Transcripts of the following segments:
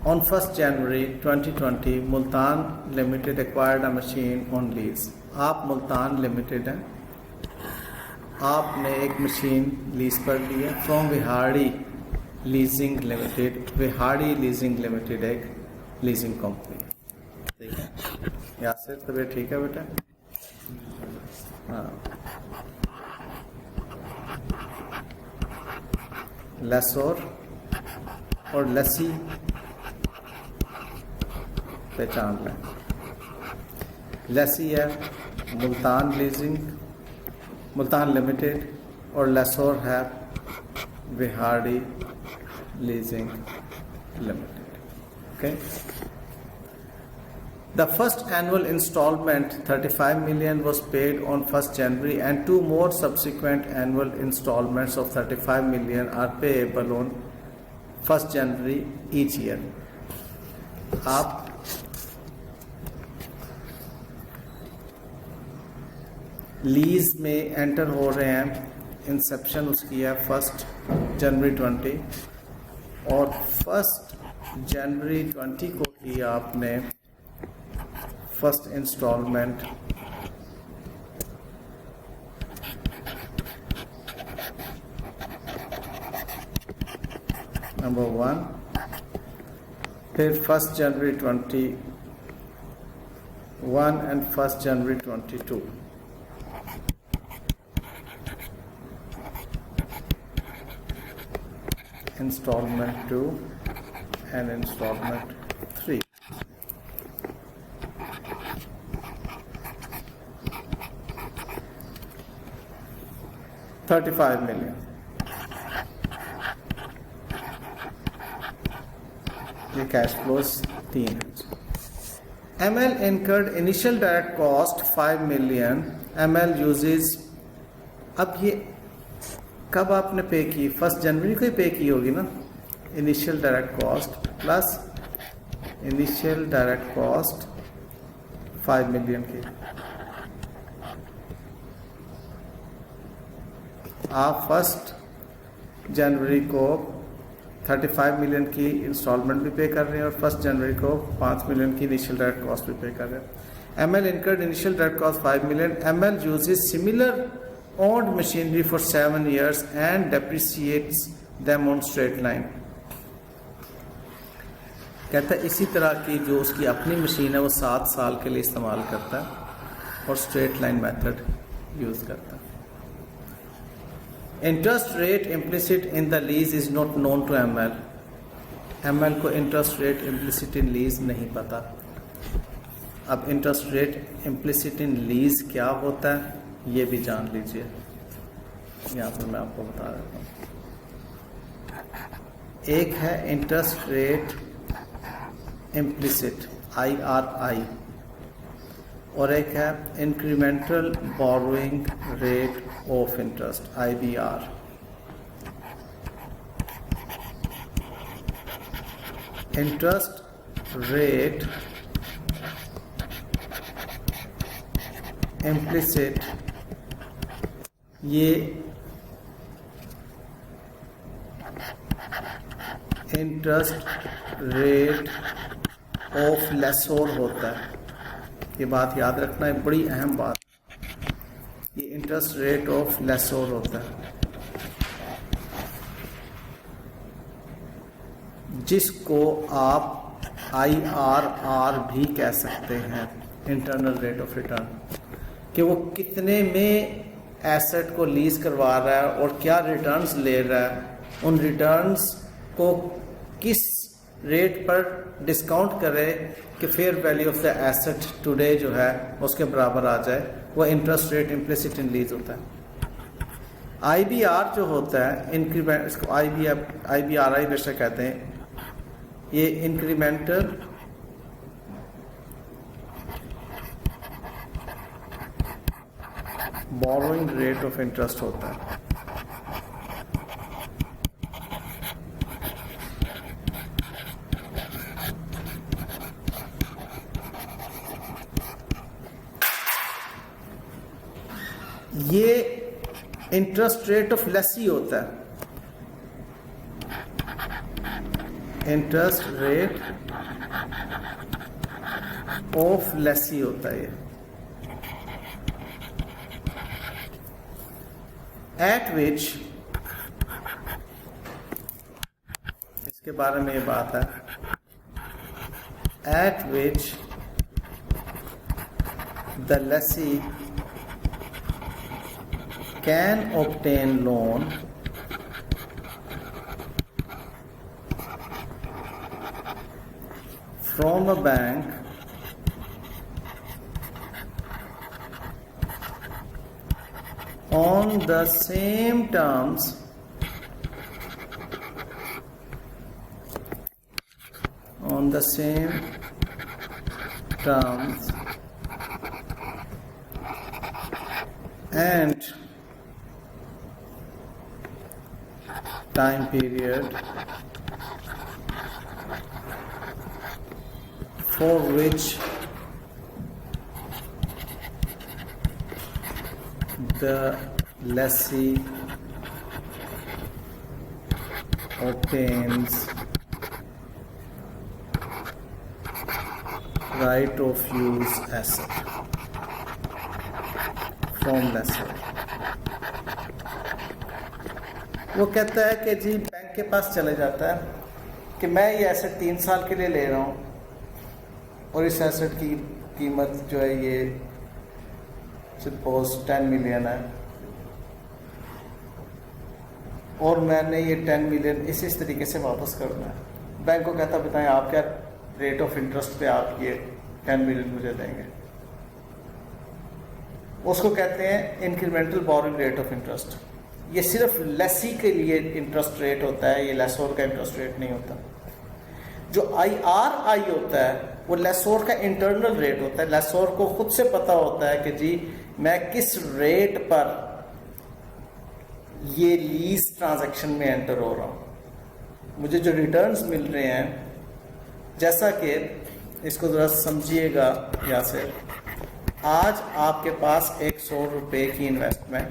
On 1st January 2020, Multan limited acquired a machine on lease. आप Multan limited हैं, आपने एक मशीन लीज पर ली है from Vihari leasing limited. Vihari leasing limited एक लीजिंग कंपनी. ठीक है यासिर, तबीयत ठीक है बेटा? हाँ. लेसोर और लस्सी पहचान लें. लस्सी है मुल्तान लीजिंग, मुल्तान लिमिटेड, और लेसोर है Vihari leasing limited. Okay. The first annual installment 35 million was paid on 1st January and 2 more subsequent annual installments of 35 million are payable on 1st January each year. आप लीज में enter हो रहे हैं. Inception उसकी है 1st January 20 और 1st January 20 को ही आपने फर्स्ट इंस्टॉलमेंट नंबर 1, फिर 1st January 21 and 1st January 22. Installment 2 and installment 3. $35 million. ये कैश फ्लोज 3 है. ML incurred initial direct cost 5 million. ML uses, अब ये कब आपने पे की? 1st January को ही पे की होगी ना. Initial direct cost plus initial direct cost 5 million की. आप 1st जनवरी को 35 मिलियन की इंस्टॉलमेंट भी पे कर रहे हैं और 1st जनवरी को 5 मिलियन की इनिशियल डायरेक्ट कॉस्ट भी पे कर रहे हैं. ML incurred initial direct cost 5 million. ML uses similar owned machinery for 7 years and depreciates them on straight line. कहता है इसी तरह की जो उसकी अपनी मशीन है वो 7 साल के लिए इस्तेमाल करता है और स्ट्रेट लाइन मेथड यूज करता है. Interest rate implicit in the lease is not known to ML. ML को interest rate implicit in lease नहीं पता. अब interest rate implicit in lease क्या होता है ये भी जान लीजिए. यहाँ पर मैं आपको बता देता हूँ. एक है इंटरेस्ट रेट इम्प्लिसिट IRI और एक है incremental borrowing rate of interest IBR. Interest rate implicit ये इंटरेस्ट रेट ऑफ लेसोर होता है. ये बात याद रखना है, बड़ी अहम बात. ये इंटरेस्ट रेट ऑफ लेसोर होता है जिसको आप IRR भी कह सकते हैं, इंटरनल रेट ऑफ रिटर्न, कि वो कितने में एसेट को लीज करवा रहा है और क्या रिटर्न्स ले रहा है. उन रिटर्न्स को किस रेट पर डिस्काउंट करे कि fair value of the asset today जो है उसके बराबर आ जाए, वो interest rate implicit in lease होता है. IBR जो होता है इंक्रीमेंट, इसको IBRI बेशक कहते हैं, ये incremental borrowing rate of interest होता है. ये इंटरेस्ट रेट ऑफ लेसी होता है. इंटरेस्ट रेट ऑफ लेसी होता है ये, एट विच, इसके बारे में ये बात है, eight which the Lesi can obtain loan from a bank on the same terms and time period for which the lessee obtains right of use asset from lessor। वो कहता है कि जी बैंक के पास चले जाता है कि मैं ये एसेट 3 साल के लिए ले रहा हूँ और इस एसेट की कीमत जो है ये सपोज 10 मिलियन है और मैंने ये 10 मिलियन इस तरीके से वापस करना है। बैंक को कहता बताएं आप क्या रेट ऑफ इंटरेस्ट पे आप ये 10 मिलियन मुझे देंगे। उसको कहते हैं incremental boring rate of interest. ये सिर्फ लेसी के लिए इंटरेस्ट रेट होता है, ये लेसोर का इंटरेस्ट रेट नहीं होता। जो IRI होता है वो लेसोर का इंटरनल रेट होता है। लेसोर को खुद से पता होता है कि जी मैं किस रेट पर ये लीज ट्रांजैक्शन में एंटर हो रहा हूँ, मुझे जो रिटर्न्स मिल रहे हैं, जैसा कि इसको ज़रा समझिएगा यहाँ से। आज आपके पास 100 रुपये की इन्वेस्टमेंट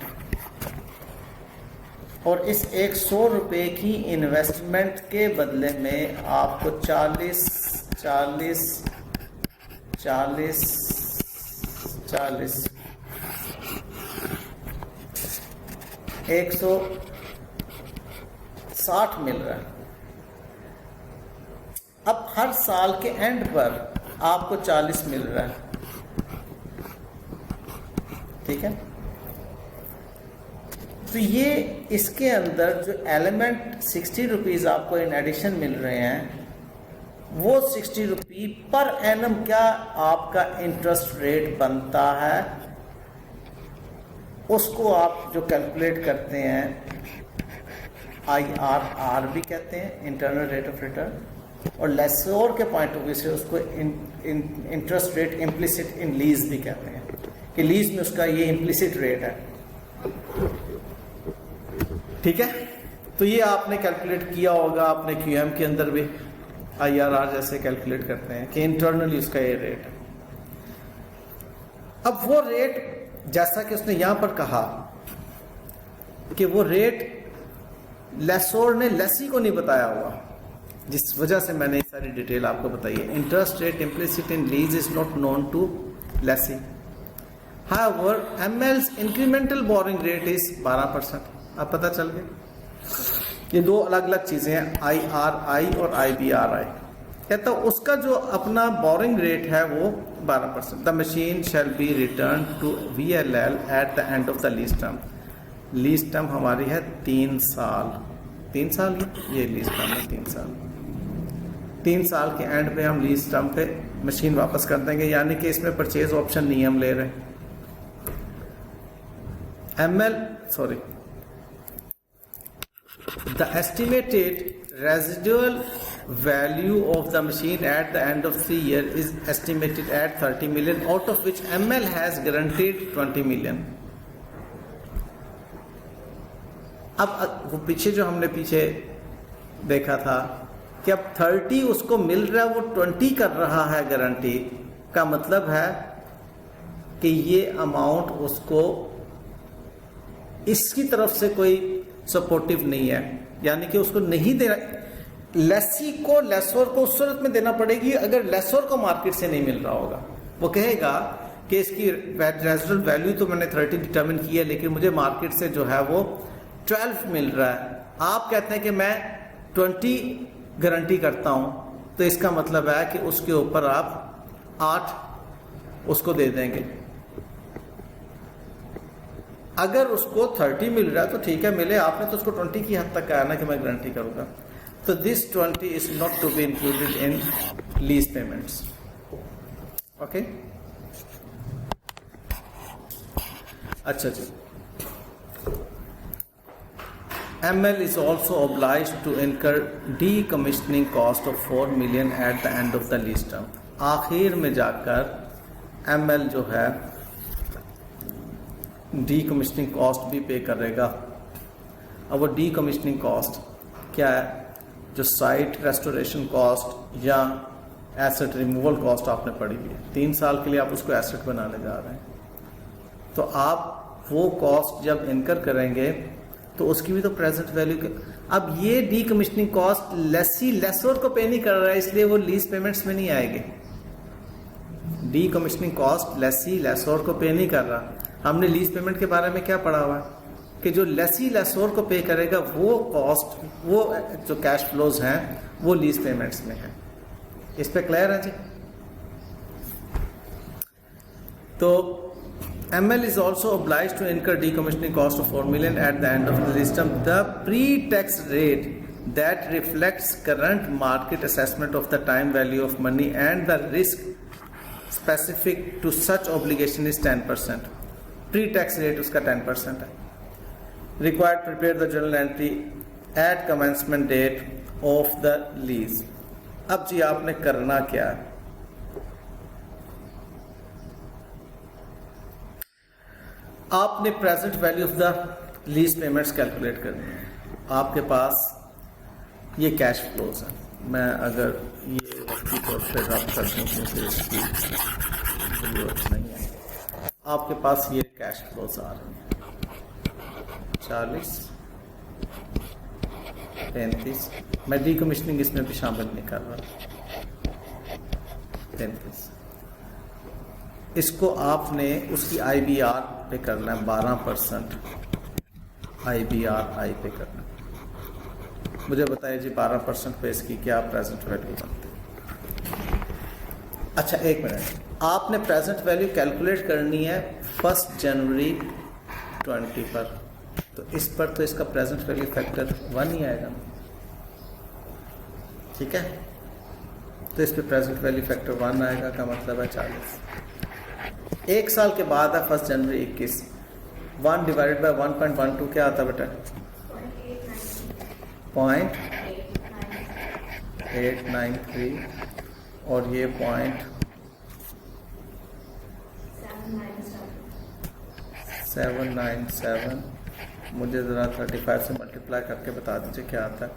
और इस 100 रुपये की इन्वेस्टमेंट के बदले में आपको 40 160 मिल रहा है। अब हर साल के एंड पर आपको 40 मिल रहा है, ठीक है। तो ये इसके अंदर जो एलिमेंट 60 रुपीज़ आपको इन एडिशन मिल रहे हैं, वो 60 रुपये पर एनम क्या आपका इंटरेस्ट रेट बनता है, उसको आप जो कैलकुलेट करते हैं IRR भी कहते हैं, इंटरनल रेट ऑफ रिटर्न, और लेसोर के पॉइंट ऑफ व्यू से उसको interest rate implicit in lease भी कहते हैं कि लीज में उसका ये इम्प्लिसिट रेट है, ठीक है। तो ये आपने कैलकुलेट किया होगा, आपने QM के अंदर भी IRR जैसे कैलकुलेट करते हैं कि इंटरनली उसका ये रेट है। अब वो रेट जैसा कि उसने यहां पर कहा कि वो रेट लेसोर ने लेसी को नहीं बताया हुआ, जिस वजह से मैंने सारी डिटेल आपको बताई है। Interest rate implicit in lease is not known to lessee. However, ML's incremental borrowing rate is 12%। अब पता चल गया ये दो अलग अलग चीजें हैं, IRI और IBRI। कहता उसका जो अपना बोरिंग रेट है वो 12%। The machine shall be return to VLL at the end of the lease term. Lease term हमारी है 3 साल। 3 साल ये लीज टर्म है 3 साल। 3 साल के एंड पे हम लीज टर्म पे मशीन वापस कर देंगे, यानी कि इसमें परचेज ऑप्शन नहीं हम ले रहे। The estimated residual value of the machine at the end of 3 years is estimated at 30 million, out of which ML has guaranteed 20 million। अब वो पीछे जो हमने पीछे देखा था कि अब 30 उसको मिल रहा है, वो 20 कर रहा है गारंटी का मतलब है कि ये अमाउंट उसको इसकी तरफ से कोई सपोर्टिव नहीं है, यानी कि उसको नहीं दे रहा। लेसी को लेसोर को उस सूरत में देना पड़ेगी अगर लेसोर को मार्केट से नहीं मिल रहा होगा। वो कहेगा कि इसकी रेजिडुअल वैल्यू तो मैंने 30 डिटरमिन की है, लेकिन मुझे मार्केट से जो है वो 12 मिल रहा है। आप कहते हैं कि मैं 20 गारंटी करता हूं, तो इसका मतलब है कि उसके ऊपर आप 8 उसको दे देंगे। अगर उसको 30 मिल रहा है तो ठीक है, मिले, आपने तो उसको 20 की हद तक कहा ना कि मैं गारंटी करूंगा। तो this 20 is not to be included in lease payments. Okay, अच्छा जी। ML is also obliged to incur decommissioning cost of 4 million at the end of the lease term। आखिर में जाकर ML जो है decommissioning cost भी पे करेगा। अब वो decommissioning cost क्या है? जो साइट रेस्टोरेशन कॉस्ट या एसेट रिमूवल कॉस्ट आपने पढ़ी हुई है, 3 साल के लिए आप उसको एसेट बनाने जा रहे हैं, तो आप वो कॉस्ट जब इनकर करेंगे तो उसकी भी तो प्रेजेंट वैल्यू। अब ये डीकमिशनिंग कॉस्ट लेसी लेसोर को पे नहीं कर रहा है, इसलिए वो लीज पेमेंट्स में नहीं आएगी। डीकमिशनिंग कॉस्ट लेसी लेसोर को पे नहीं कर रहा। हमने लीज पेमेंट के बारे में क्या पढ़ा हुआ है कि जो लेसी लेसोर को पे करेगा वो कॉस्ट, वो जो कैश फ्लोज हैं वो लीज पेमेंट्स में है। इस पे क्लियर है जी? तो ML is also obliged to incur decommissioning cost of 4 million at the end of the lease term. The pre-tax rate that reflects current market assessment of the time value of money and the risk specific to such obligation is 10%. Pre-tax rate उसका 10% है। Required prepare the journal entry at commencement date of the lease। अब जी आपने करना क्या है? आपने present value of the lease payments calculate करनी है। आपके पास ये कैश फ्लोज है। मैं अगर ये वक्ती तौर पर रब कर दूँ क्योंकि इसकी जरूरत नहीं है। आपके पास ये कैश फ्लोज आ रहे हैं 40, 35। मैं डीकमिशनिंग इसमें भी शामिल नहीं कर रहा। 35 इसको आपने उसकी IBR पे करना है 12% IBR पे करना है। मुझे बताइए जी 12% पे इसकी क्या प्रेजेंट वैल्यू बनती है? अच्छा एक मिनट, आपने प्रेजेंट वैल्यू कैलकुलेट करनी है 1 जनवरी 20 पर, तो इस पर तो इसका प्रेजेंट वैल्यू फैक्टर 1 ही आएगा, ठीक है? तो इस पर प्रेजेंट वैल्यू फैक्टर 1 आएगा, का मतलब है 40। 1 साल के बाद है 1 जनवरी 21। 1 डिवाइडेड बाय 1.12 क्या आता है बेटा? 0.893 और ये 0.797। मुझे ज़रा 35 से मल्टीप्लाई करके बता दीजिए क्या आता है।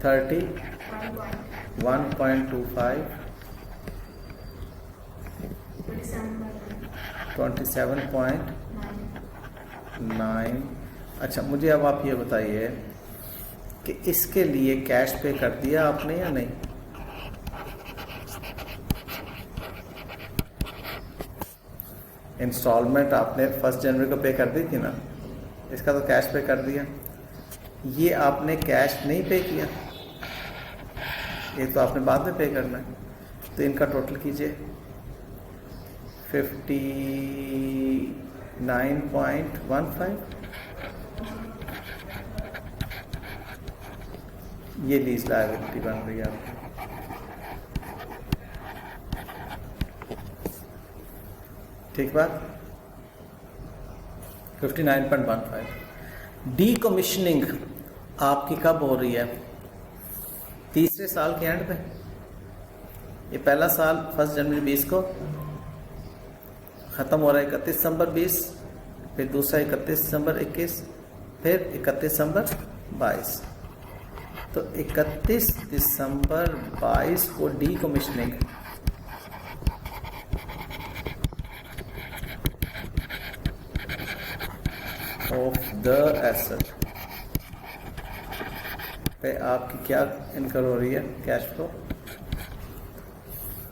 31.25 27.9। अच्छा मुझे अब आप ये बताइए कि इसके लिए कैश पे कर दिया आपने या नहीं? इंस्टॉलमेंट आपने 1 जनवरी को पे कर दी थी ना, इसका तो कैश पे कर दिया। ये आपने कैश नहीं पे किया, ये तो आपने बाद में पे करना है। तो इनका टोटल कीजिए 59.15। ये लीज लायबिलिटी बन रही है आपकी। ठीक बात? 59.15। डीकमिशनिंग आपकी कब हो रही है? तीसरे साल के एंड पे। ये पहला साल 1 जनवरी 20 को ख़त्म हो रहा है 31 दिसंबर 20, फिर दूसरा 31 दिसंबर 21, फिर 31 दिसंबर 22। तो 31 दिसंबर 22 को डीकमिशनिंग ऑफ द एसेट पे आपकी क्या इनकर हो रही है, कैश फ्लो।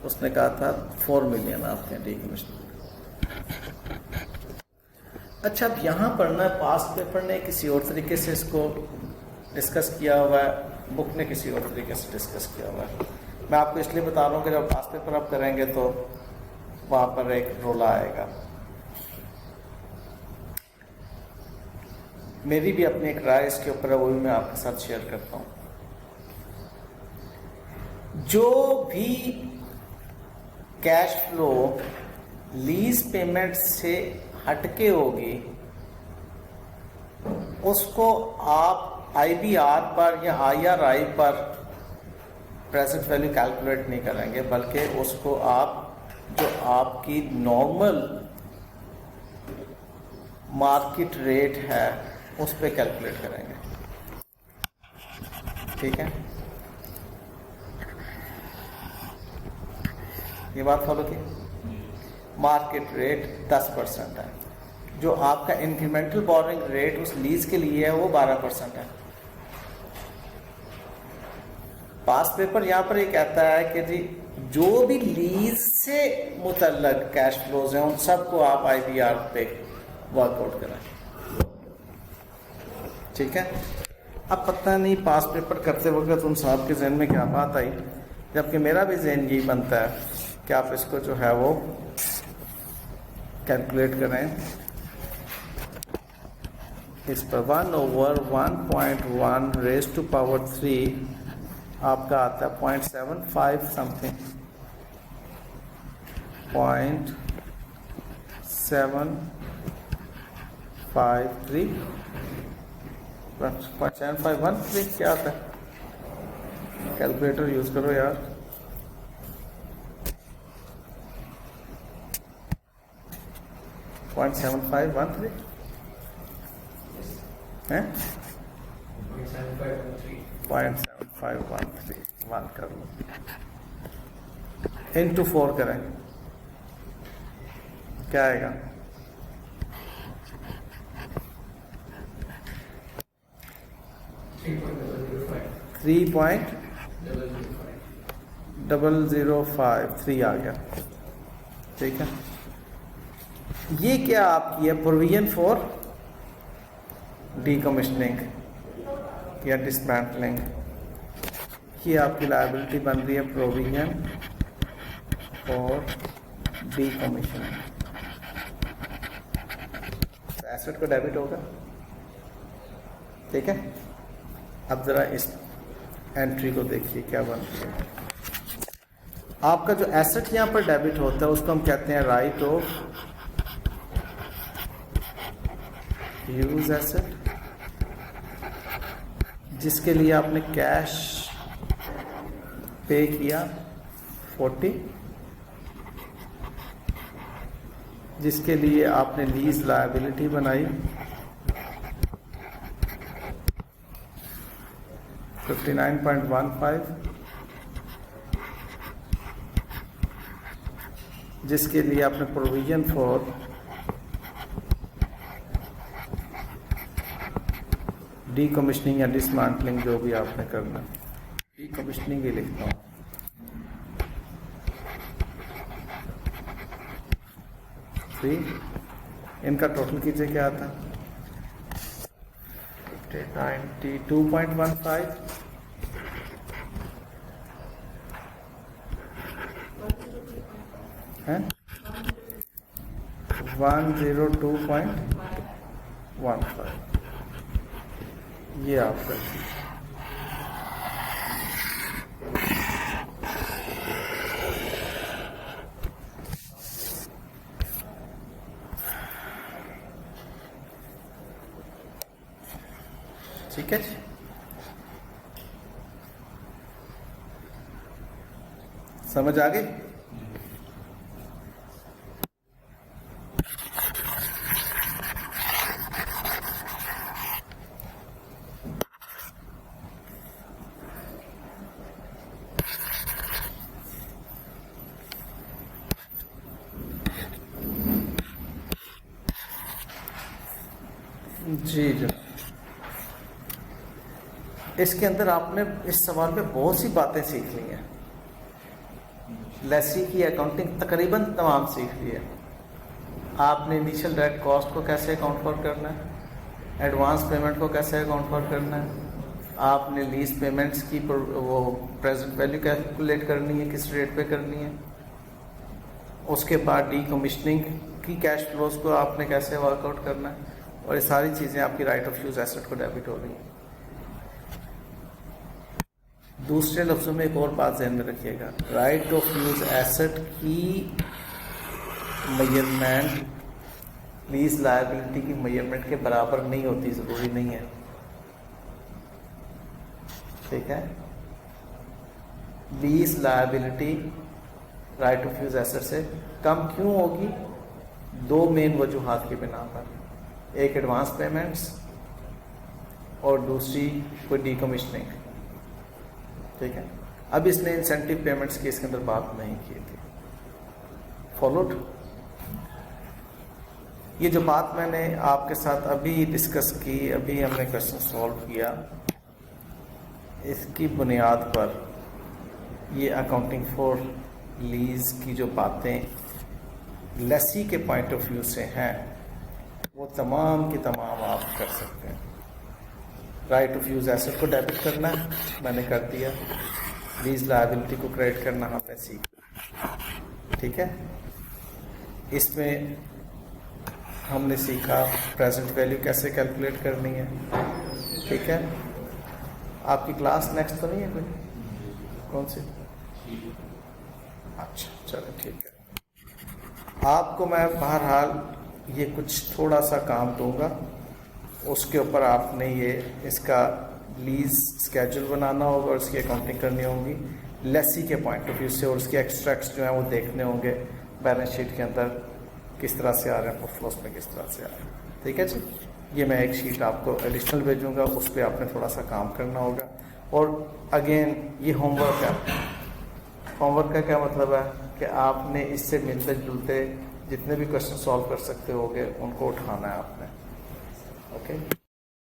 उसने कहा था 4 मिलियन आपके डीकमीशन। अच्छा, अब यहाँ पढ़ना है, पास्ट पेपर ने किसी और तरीके से इसको डिस्कस किया हुआ है, बुक ने किसी और तरीके से डिस्कस किया हुआ है। मैं आपको इसलिए बता रहा हूँ कि जब पास्ट पेपर आप करेंगे तो वहाँ पर एक रोला आएगा। मेरी भी अपनी एक राय इसके ऊपर है, वो भी मैं आपके साथ शेयर करता हूँ। जो भी कैश फ्लो लीज पेमेंट से हटके होगी उसको आप आईबीआर पर या आईआरआई पर प्रेजेंट वैल्यू कैलकुलेट नहीं करेंगे, बल्कि उसको आप जो आपकी नॉर्मल मार्केट रेट है उस पर कैलकुलेट करेंगे। ठीक है, ये बात फॉलो की। मार्केट रेट 10% है, जो आपका इंक्रीमेंटल बोरिंग रेट उस लीज के लिए है वो 12% है। पास्ट पेपर यहाँ पर ये कहता है कि जी जो भी लीज से मुतल्लक कैश फ्लोज हैं उन सबको आप आईबीआर पे वर्कआउट करें। ठीक है, अब पता नहीं पास्ट पेपर करते वक्त उन साहब के जहन में क्या बात आई, जबकि मेरा भी जहन यही बनता है कि आप इसको जो है वो कैलकुलेट करें। इस पर 1/1.1 रेज़ टू पावर 3 आपका आता है 0.75 समथिंग, 0.753 0.7513 क्या आता है, कैलकुलेटर यूज करो यार। पॉइंट 7513 है, 0.7513 कर लो, इंटू 4 करें, क्या आएगा? 3.0053 आ गया। ठीक है, ये क्या आपकी है, प्रोविजन फॉर डीकमीशनिंग या डिसमेंटलिंग। ये आपकी लायबिलिटी बन रही है, प्रोविजन फॉर डीकमीशनिंग। एसेट को डेबिट होगा। ठीक है, अब जरा इस एंट्री को देखिए क्या बनती है। आपका जो एसेट यहां पर डेबिट होता है उसको हम कहते हैं राइट ऑफ यूज एसेट, जिसके लिए आपने कैश पे किया 40, जिसके लिए आपने लीज लायबिलिटी बनाई 59.15, जिसके लिए आपने प्रोविजन फॉर डीकमीशनिंग या डिसमेंटलिंग जो भी आपने करना, डीकमीशनिंग ही लिखता हूँ। इनका टोटल कीजिए क्या आता है, 92.15 है, 102.15 ये आपका। ठीक है जी, समझ आ गई। जी जी। इसके अंदर आपने इस सवाल पे बहुत सी बातें सीख ली हैं। लेसी की अकाउंटिंग तकरीबन तमाम सीख ली है। आपने इनिशियल डायरेक्ट कॉस्ट को कैसे अकाउंट फॉर करना है, एडवांस पेमेंट को कैसे अकाउंट फॉर करना है, आपने लीज पेमेंट्स की वो प्रेजेंट वैल्यू कैलकुलेट करनी है, किस रेट पे करनी है, उसके बाद डीकमीशनिंग की कैश फ्लोज को आपने कैसे वर्कआउट करना है, और ये सारी चीज़ें आपकी राइट ऑफ यूज एसेट को डेबिट हो रही हैं। दूसरे लफ्ज़ों में एक और बात ध्यान में रखिएगा, राइट ऑफ यूज एसेट की मेजरमेंट लीज लायबिलिटी की मेजरमेंट के बराबर नहीं होती, ज़रूरी नहीं है, ठीक है। Lease liability right of use asset से कम क्यों होगी? दो मेन वजूहात की बिना पर, एक एडवांस पेमेंट्स और दूसरी कोई डीकमीशनिंग, ठीक है। अब इसने इंसेंटिव पेमेंट्स की इसके अंदर बात नहीं की थी, फॉलोड। ये जो बात मैंने आपके साथ अभी डिस्कस की, अभी हमने क्वेश्चन सॉल्व किया, इसकी बुनियाद पर ये अकाउंटिंग फॉर लीज की जो बातें लेसी के पॉइंट ऑफ व्यू से हैं वो तमाम की तमाम आप कर सकते हैं। राइट ऑफ यूज एसेट को डेबिट करना है, मैंने कर दिया। लीज लायबिलिटी को क्रेडिट करना हमने सीखा, ठीक है। इसमें हमने सीखा प्रेजेंट वैल्यू कैसे कैलकुलेट करनी है, ठीक है। आपकी क्लास नेक्स्ट तो नहीं है कोई? कौन सी? अच्छा चलो ठीक है। आपको मैं बहरहाल ये कुछ थोड़ा सा काम दूंगा, उसके ऊपर आपने ये इसका लीज स्केड्यूल बनाना होगा और इसकी अकाउंटिंग करनी होगी लेसी के पॉइंट ऑफ व्यू से, और उसके एक्सट्रैक्ट्स जो हैं वो देखने होंगे बैलेंस शीट के अंदर किस तरह से आ रहे हैं, फ्लोस में किस तरह से आ रहे हैं, ठीक है जी। ये मैं एक शीट आपको एडिशनल भेजूंगा, उस पर आपने थोड़ा सा काम करना होगा। और अगेन ये होमवर्क है। होमवर्क का क्या मतलब है कि आपने इससे मिलते जुलते जितने भी क्वेश्चन सॉल्व कर सकते होगे उनको उठाना है आपने, ओके।